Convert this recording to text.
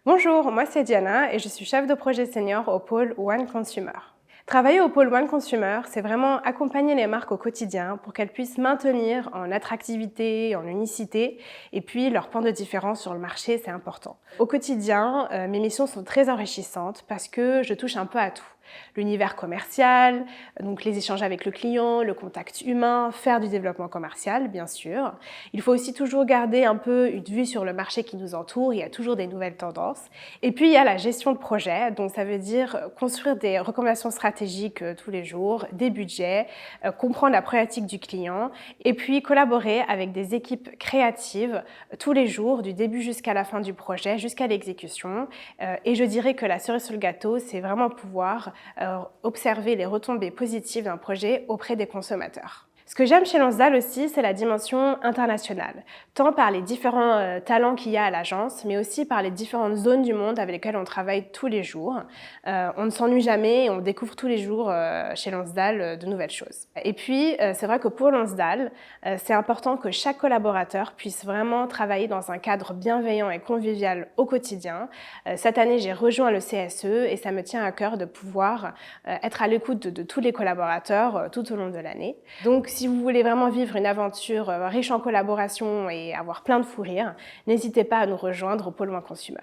Bonjour, moi c'est Diana et je suis chef de projet senior au pôle One Consumer. Travailler au pôle One Consumer, c'est vraiment accompagner les marques au quotidien pour qu'elles puissent maintenir en attractivité, en unicité, et puis leur point de différence sur le marché, c'est important. Au quotidien, mes missions sont très enrichissantes parce que je touche un peu à tout. L'univers commercial, donc les échanges avec le client, le contact humain, faire du développement commercial, bien sûr. Il faut aussi toujours garder un peu une vue sur le marché qui nous entoure, il y a toujours des nouvelles tendances. Et puis il y a la gestion de projet, donc ça veut dire construire des recommandations stratégiques tous les jours, des budgets, comprendre la problématique du client et puis collaborer avec des équipes créatives tous les jours, du début jusqu'à la fin du projet, jusqu'à l'exécution. Et je dirais que la cerise sur le gâteau, c'est vraiment pouvoir observer les retombées positives d'un projet auprès des consommateurs. Ce que j'aime chez Lansdal aussi, c'est la dimension internationale, tant par les différents talents qu'il y a à l'agence, mais aussi par les différentes zones du monde avec lesquelles on travaille tous les jours. On ne s'ennuie jamais et on découvre tous les jours chez Lansdal de nouvelles choses. Et puis, c'est vrai que pour Lansdal, c'est important que chaque collaborateur puisse vraiment travailler dans un cadre bienveillant et convivial au quotidien. Cette année, j'ai rejoint le CSE et ça me tient à cœur de pouvoir être à l'écoute de tous les collaborateurs tout au long de l'année. Donc, si vous voulez vraiment vivre une aventure riche en collaboration et avoir plein de fou rire, n'hésitez pas à nous rejoindre au pôle One Consumer.